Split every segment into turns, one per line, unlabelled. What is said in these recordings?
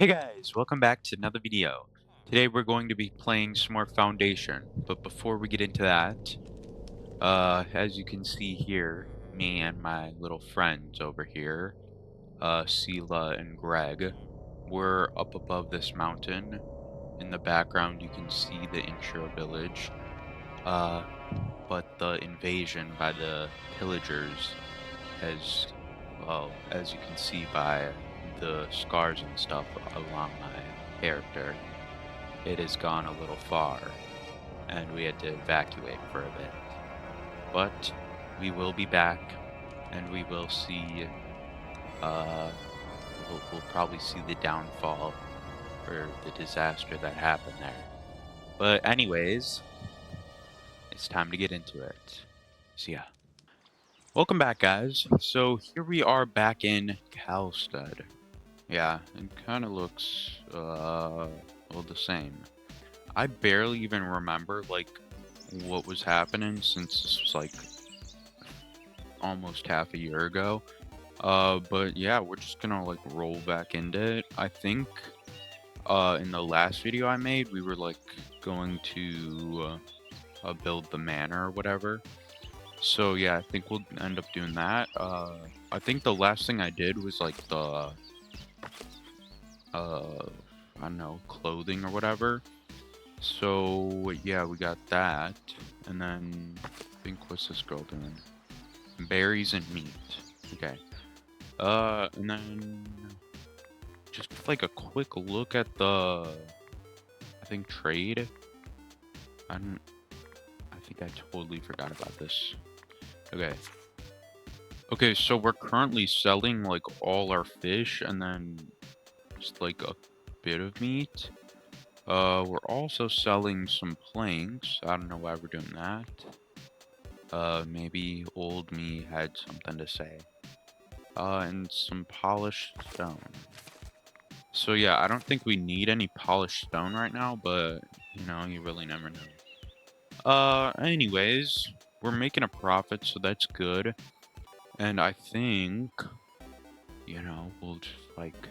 Hey guys, welcome back to another video. Today we're going to be playing some more Foundation, but before we get into that, as you can see here, me and my little friends over here, Sela and Greg, we're up above this mountain. In the background you can see the intro village, uh, but the invasion by the pillagers has, well, as you can see by the scars and stuff along my character, it has gone a little far, and we had to evacuate for a bit. But we will be back, and we will see, uh, we'll probably see the downfall or the disaster that happened there. But anyways, it's time to get into it. So yeah. Welcome back, guys. So here we are back in Calstead. Yeah, it kind of looks, well, the same. I barely even remember, like, what was happening since this was, like, almost half a year ago. But yeah, we're just gonna, like, roll back into it. I think, in the last video I made, we were, like, going to, build the manor or whatever. So yeah, I think we'll end up doing that. I think the last thing I did was, like, the, I don't know, clothing or whatever. So yeah, we got that, and then I think what's this girl doing? Berries and meat. Okay. And then just like a quick look at the, I think trade. I don't. I think I totally forgot about this. Okay. Okay, so we're currently selling like all our fish and then just like a bit of meat. We're also selling some planks. I don't know why we're doing that. Maybe old me had something to say. And some polished stone. So yeah, I don't think we need any polished stone right now, but, you know, you really never know. Anyways, we're making a profit, so that's good. And I think, you know, we'll just, like,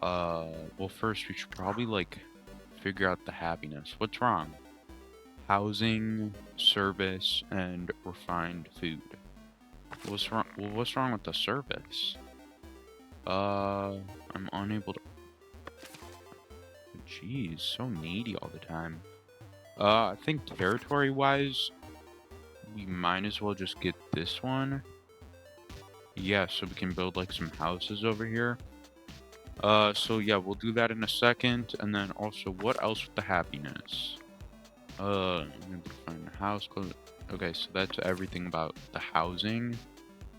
well, first we should probably, like, figure out the happiness. What's wrong? Housing, service, and refined food. What's wrong? Well, what's wrong with the service? I'm unable to. Jeez, so needy all the time. I think territory-wise, we might as well just get this one. Yeah, so we can build like some houses over here. So yeah, we'll do that in a second, and then also, what else with the happiness? I'm able to find a house. Okay, so that's everything about the housing.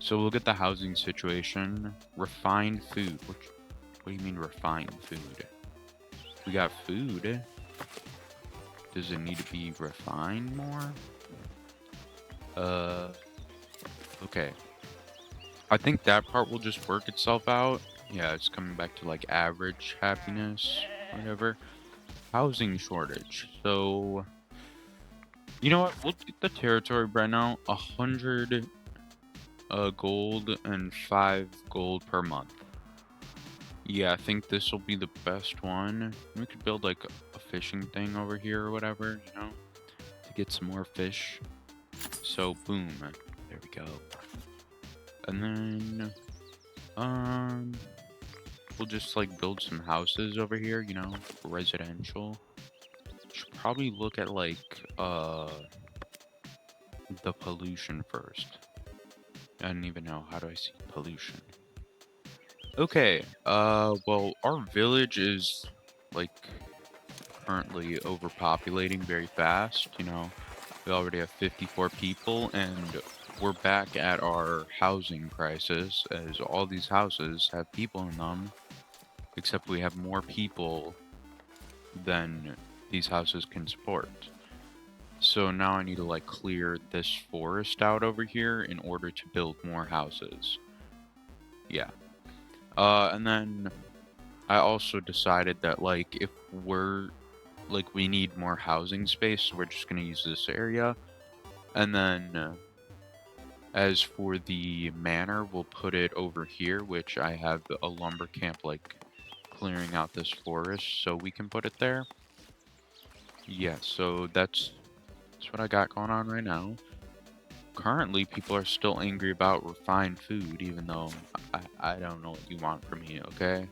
So we'll get the housing situation. Refined food. What do you mean refined food? We got food. Does it need to be refined more? Okay. I think that part will just work itself out. Yeah, it's coming back to like average happiness, whatever. Housing shortage. So, you know what? We'll get the territory right now. 100 gold and 5 gold per month. Yeah, I think this will be the best one. We could build like a fishing thing over here or whatever, you know, to get some more fish. So boom, there we go. And then, we'll just like build some houses over here, you know, residential. Should probably look at like, the pollution first. I don't even know, how do I see pollution? Okay, well, our village is, like, currently overpopulating very fast, you know. We already have 54 people, and we're back at our housing crisis, as all these houses have people in them, except we have more people than these houses can support. So now I need to, like, clear this forest out over here in order to build more houses. Yeah. And then I also decided that, like, if we need more housing space, so we're just gonna use this area. And then, as for the manor, we'll put it over here, which I have a lumber camp, like, clearing out this forest so we can put it there. Yeah, so that's what I got going on right now. Currently, people are still angry about refined food, even though I don't know what you want from me, okay?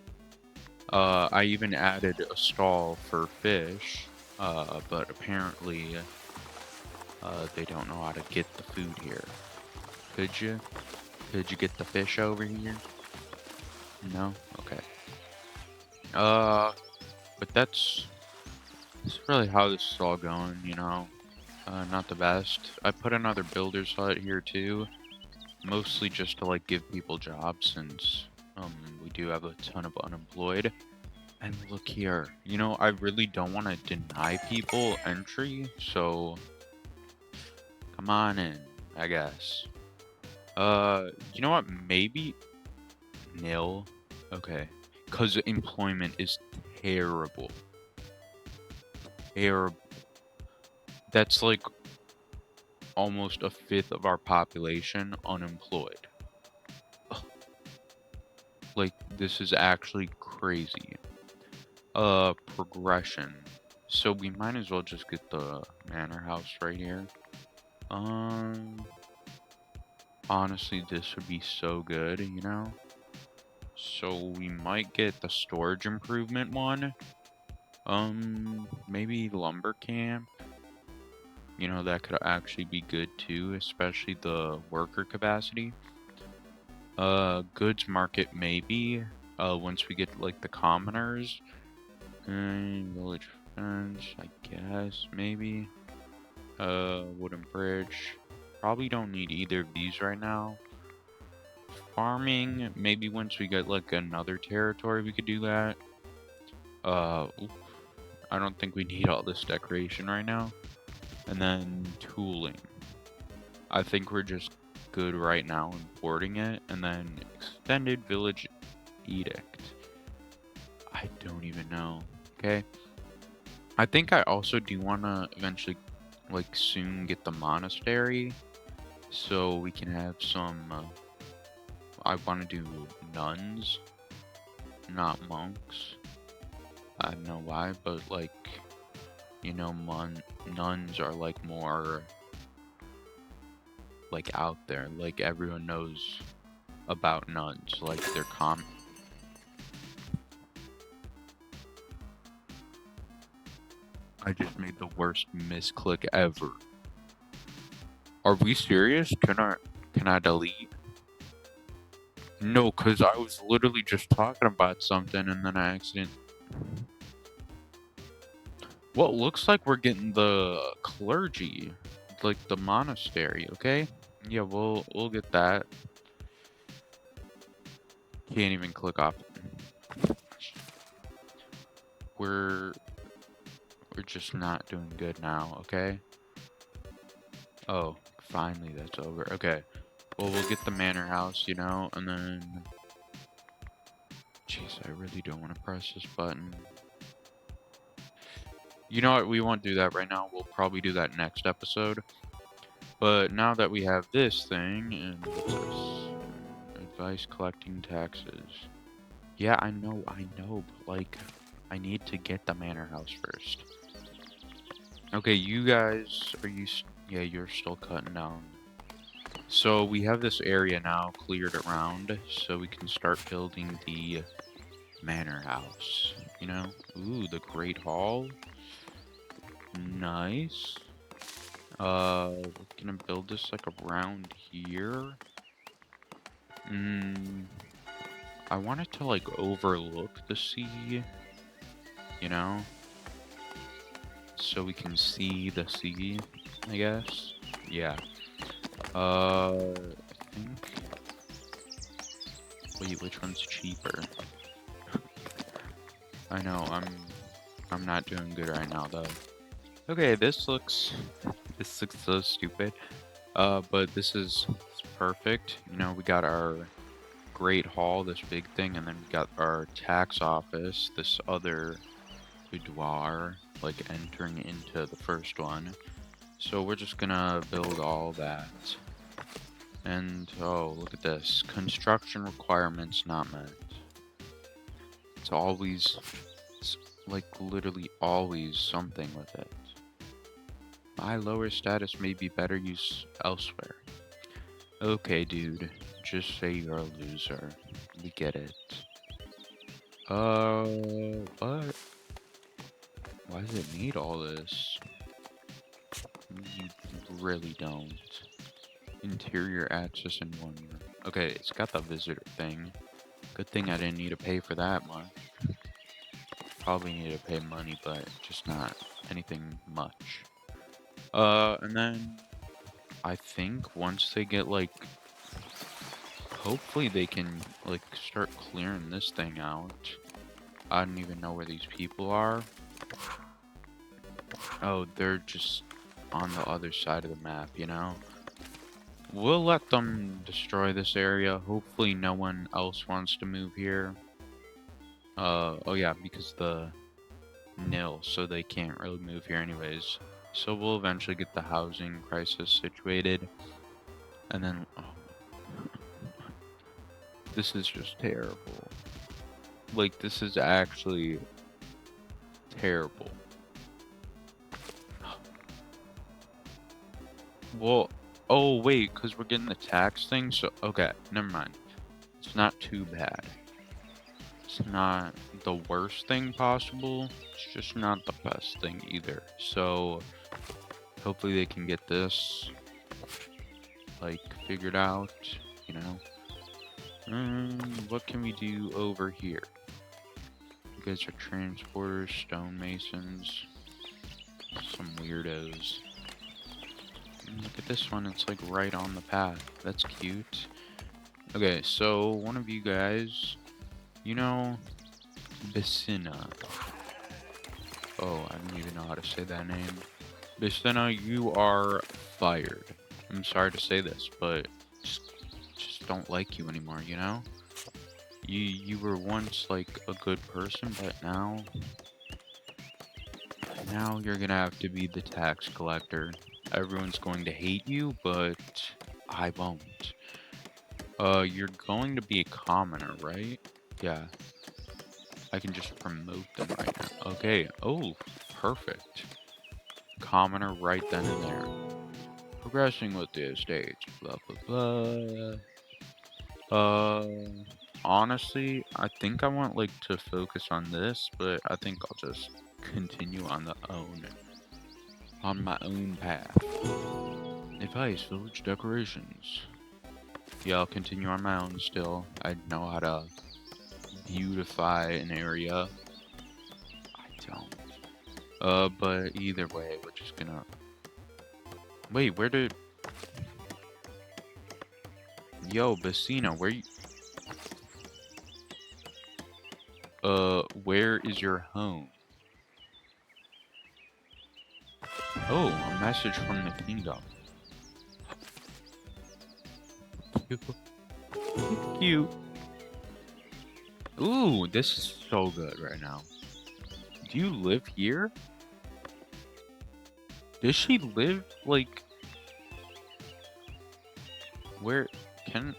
I even added a stall for fish, but apparently, they don't know how to get the food here. Could you? Could you get the fish over here? No? Okay. But that's really how this is all going, you know? Not the best. I put another builder's hut here too, mostly just to like give people jobs since we do have a ton of unemployed. And look here, you know, I really don't want to deny people entry, so come on in, I guess. You know what? Maybe nil. Okay, because employment is terrible. Terrible. That's like almost a fifth of our population unemployed. Ugh. Like, this is actually crazy. Progression. So we might as well just get the manor house right here. Honestly, this would be so good, you know? So we might get the storage improvement one. Maybe lumber camp. You know, that could actually be good too, especially the worker capacity. Goods market maybe. Once we get like the commoners. And village fence, I guess, maybe. Wooden bridge. Probably don't need either of these right now. Farming, maybe once we get like another territory we could do that. Oof, I don't think we need all this decoration right now. And then tooling. I think we're just good right now importing it. And then extended village edict. I don't even know. Okay. I think I also do want to eventually, like, soon get the monastery. So we can have some, I want to do nuns, not monks. I don't know why, but, like, you know, nuns are, like, more, like, out there. Like, everyone knows about nuns. Like, they're common. I just made the worst misclick ever. Are we serious? Can I delete? No, cause I was literally just talking about something and then I accidentally. Well, looks like we're getting the clergy, like the monastery. Okay, yeah, we'll get that. Can't even click off. We're just not doing good now. Okay. Oh, finally that's over. Okay. Well, we'll get the manor house, you know, and then. Jeez, I really don't want to press this button. You know what? We won't do that right now. We'll probably do that next episode. But now that we have this thing, and what's this? Advice collecting taxes. Yeah, I know, but like, I need to get the manor house first. Okay, you guys, yeah, you're still cutting down. So we have this area now cleared around, so we can start building the manor house, you know? Ooh, the Great Hall. Nice. We're gonna build this like around here. I want it to like overlook the sea, you know? So we can see the sea, I guess. Yeah. I think. Wait, which one's cheaper? I know, I'm not doing good right now though. Okay, this looks so stupid. But this is perfect. You know, we got our Great Hall, this big thing, and then we got our tax office, this other boudoir, like entering into the first one. So we're just gonna build all that. And oh, look at this. Construction requirements not met. It's always, it's like literally always something with it. My lower status may be better used elsewhere. Okay, dude. Just say you're a loser. We get it. What? Why does it need all this? You really don't. Interior access in one room. Okay, it's got the visitor thing. Good thing I didn't need to pay for that much. Probably need to pay money, but just not anything much. And then I think once they get like, hopefully they can like start clearing this thing out. I don't even know where these people are. Oh, they're just on the other side of the map, you know? We'll let them destroy this area. Hopefully no one else wants to move here. Oh yeah, because the nil, so they can't really move here anyways. So we'll eventually get the housing crisis situated. And then, oh, this is just terrible. Like, this is actually terrible. Well, oh wait, because we're getting the tax thing, so, okay, never mind. It's not too bad. It's not the worst thing possible, it's just not the best thing either. So, hopefully they can get this, like, figured out, you know? What can we do over here? You guys are transporters, stonemasons, some weirdos. Look at this one, it's like right on the path. That's cute. Okay, so one of you guys, you know, Bacina. Oh, I don't even know how to say that name. Bacina, you are fired. I'm sorry to say this, but just don't like you anymore, you know? You were once like a good person, but now you're gonna have to be the tax collector. Everyone's going to hate you, but I won't. You're going to be a commoner, right? Yeah. I can just promote them right now. Okay. Oh, perfect. Commoner right then and there. Progressing with the estate. Blah, blah, blah. Honestly, I think I want, like, to focus on this, but I think I'll just continue on my own path. Advice, village decorations. Yeah, I'll continue on my own still. I know how to beautify an area. I don't. But either way, we're just gonna... Wait, where did... Yo, Bacina, where you... where is your home? Oh, a message from the kingdom. Cute. Ooh, this is so good right now. Do you live here? Does she live, like... Where... Can...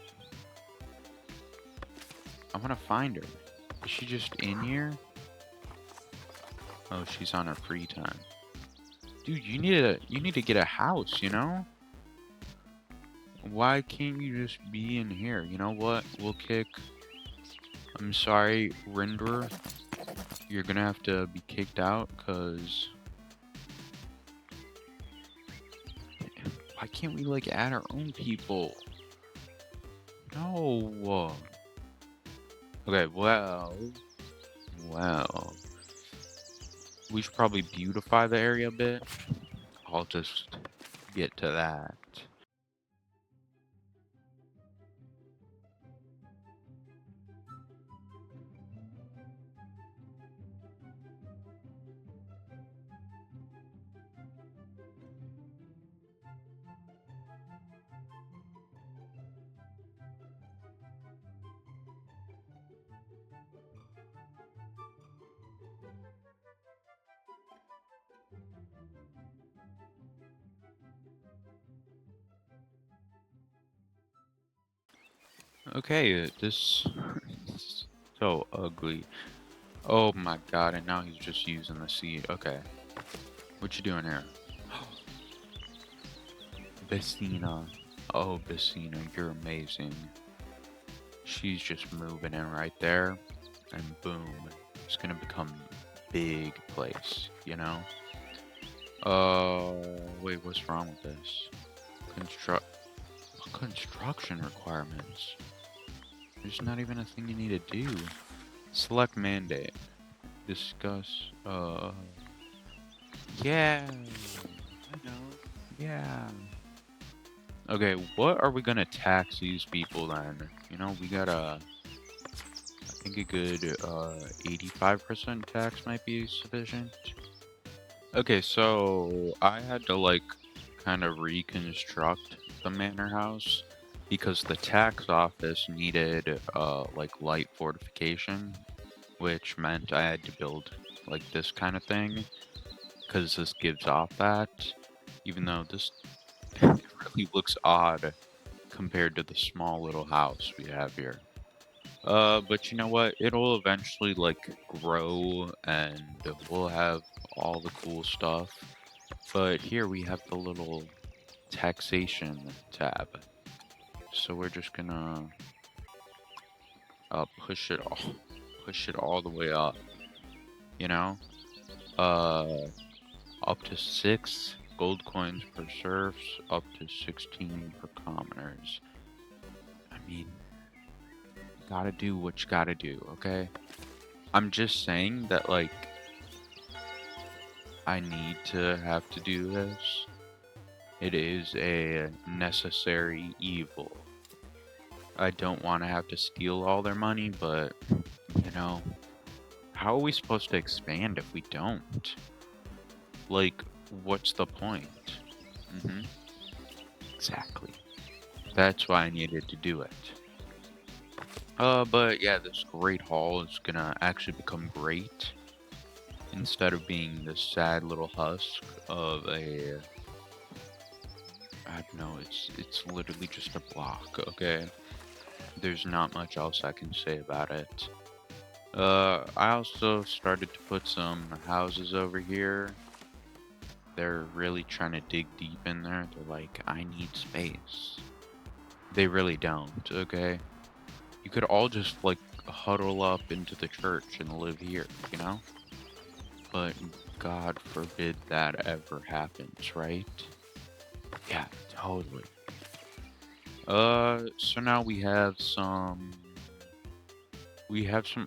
I wanna find her. Is she just in here? Oh, she's on her free time. Dude, you need to get a house, you know? Why can't you just be in here? You know what? We'll kick... I'm sorry, renderer. You're gonna have to be kicked out, cause... Why can't we, like, add our own people? No. Okay, well... We should probably beautify the area a bit. I'll just get to that. Okay, this is so ugly. Oh my god, and now he's just using the seat. Okay. What you doing here? Bissina. Oh, Bissina, you're amazing. She's just moving in right there. And boom. It's gonna become big place, you know? Wait, what's wrong with this? Construct construction requirements. There's not even a thing you need to do. Select mandate. Discuss, yeah. I know. Yeah. Okay, what are we gonna tax these people then? You know, we got I think a good 85% tax might be sufficient. Okay, so I had to like kind of reconstruct the manor house because the tax office needed like light fortification, which meant I had to build like this kind of thing because this gives off that, even though this it really looks odd compared to the small little house we have here. But you know what? It'll eventually like grow and we'll have all the cool stuff. But here we have the little taxation tab. So we're just gonna push it all push it all the way up, you know? Uh up to 6 gold coins per serfs, up to 16 per commoners. I mean, gotta do what you gotta do, okay? I'm just saying that like I need to have to do this. It is a necessary evil. I don't want to have to steal all their money, but, you know, how are we supposed to expand if we don't? Like, what's the point? Mm-hmm. Exactly. That's why I needed to do it. But yeah, this great hall is gonna actually become great instead of being this sad little husk of a I don't know, it's literally just a block, okay? There's not much else I can say about it. I also started to put some houses over here. They're really trying to dig deep in there. They're like, I need space. They really don't, okay? You could all just, like, huddle up into the church and live here, you know? But God forbid that ever happens, right? Yeah, totally. So now we have some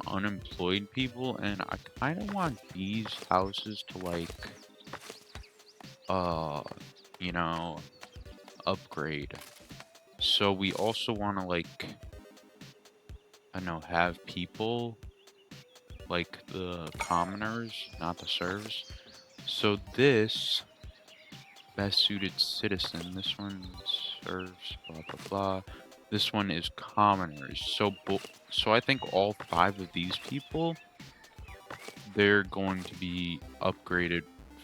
unemployed people, and I kind of want these houses to like, uh, you know, upgrade. So we also want to like, I don't know, have people like the commoners, not the serfs. So this best suited citizen, this one's serfs, blah blah blah. This one is commoners. So I think all 5 of these people they're going to be upgraded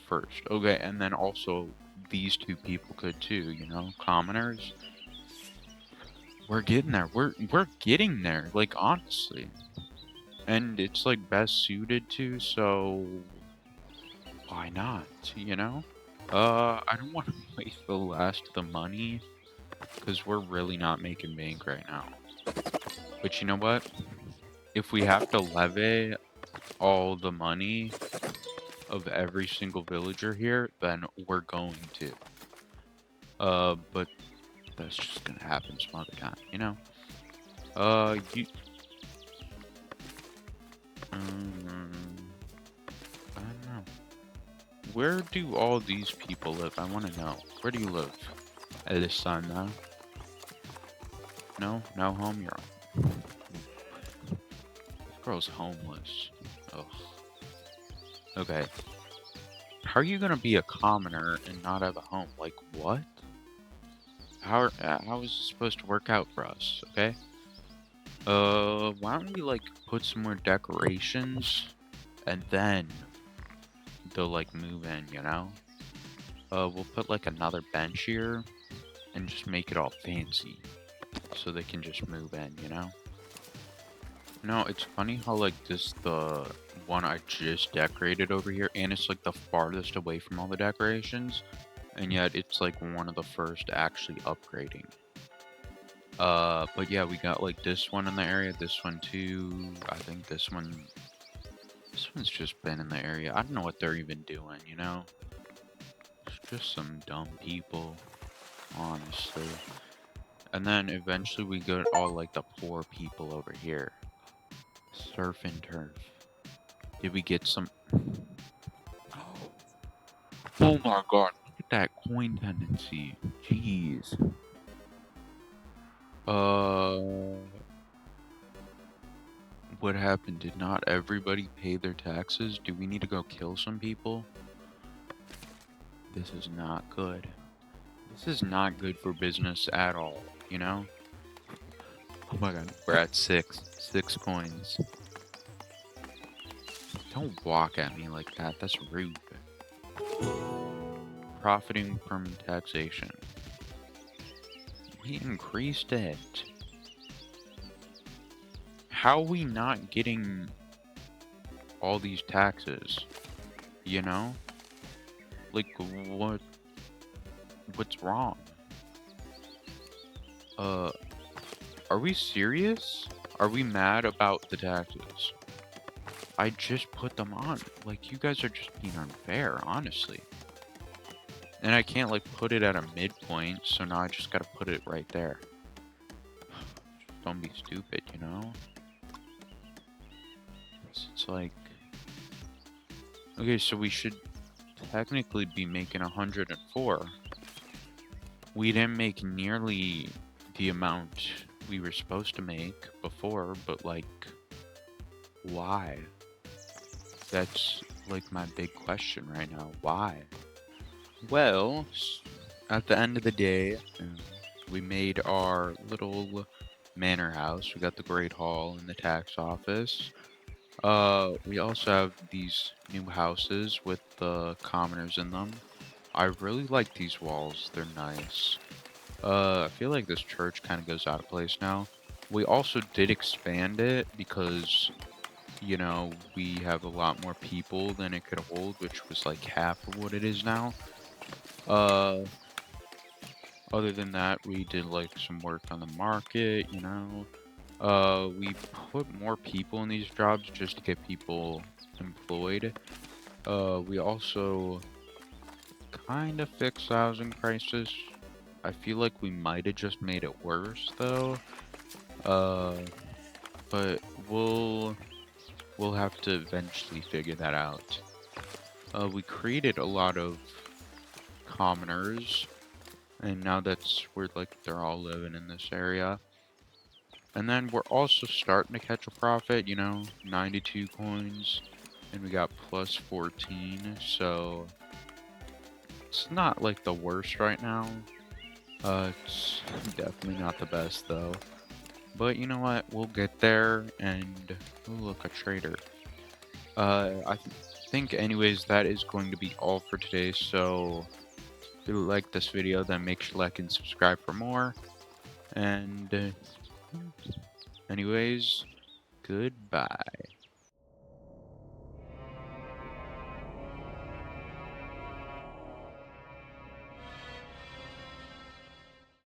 first. Okay, and then also these 2 people could too, you know, commoners. We're getting there. We're getting there, like honestly. And it's like best suited to, so why not, you know? I don't want to waste the last of the money because we're really not making bank right now. But you know what? If we have to levy all the money of every single villager here, then we're going to. But that's just gonna happen some other time, you know? You... I don't know. Where do all these people live? I want to know. Where do you live? Elisana? No? No home? You're... This girl's homeless. Ugh. Okay. How are you gonna be a commoner and not have a home? Like, what? How is this supposed to work out for us, okay? Why don't we, like, put some more decorations, and then they'll, like, move in, you know? We'll put, like, another bench here, and just make it all fancy, so they can just move in, you know? No, it's funny how, like, the one I just decorated over here, and it's like the farthest away from all the decorations, and yet it's like one of the first actually upgrading. But yeah, we got like this one in the area, this one too. I think this one's just been in the area. I don't know what they're even doing, you know? It's just some dumb people, honestly. And then eventually we got all like the poor people over here. Surf and turf. Did we get some? Oh my god, look at that coin tendency. Jeez. What happened? Did not everybody pay their taxes? Do we need to go kill some people? This is not good. This is not good for business at all, you know? Oh my god, we're at 6 coins. Don't walk at me like that, that's rude. Profiting from taxation. We increased it. How are we not getting all these taxes? You know? Like, what's wrong? Are we serious? Are we mad about the taxes? I just put them on. Like, you guys are just being unfair, honestly. And I can't, like, put it at a midpoint, so now I just gotta put it right there. Don't be stupid, you know? It's like... Okay, so we should technically be making 104. We didn't make nearly the amount we were supposed to make before, but, like, why? That's, like, my big question right now. Why? Well, at the end of the day, we made our little manor house. We got the Great Hall and the tax office. We also have these new houses with the commoners in them. I really like these walls. They're nice. I feel like this church kind of goes out of place now. We also did expand it because, you know, we have a lot more people than it could hold, which was like half of what it is now. Other than that, we did like some work on the market, you know. We put more people in these jobs just to get people employed. We also kind of fixed housing crisis. I feel like we might have just made it worse though. But we'll have to eventually figure that out. We created a lot of commoners, and now that's where like they're all living in this area. And then we're also starting to catch a profit, you know, 92 coins, and we got plus 14, so it's not like the worst right now. It's definitely not the best though. But you know what, we'll get there, and oh look, a trader. I think anyways, that is going to be all for today, so if you like this video, then make sure to like and subscribe for more, and anyways, goodbye.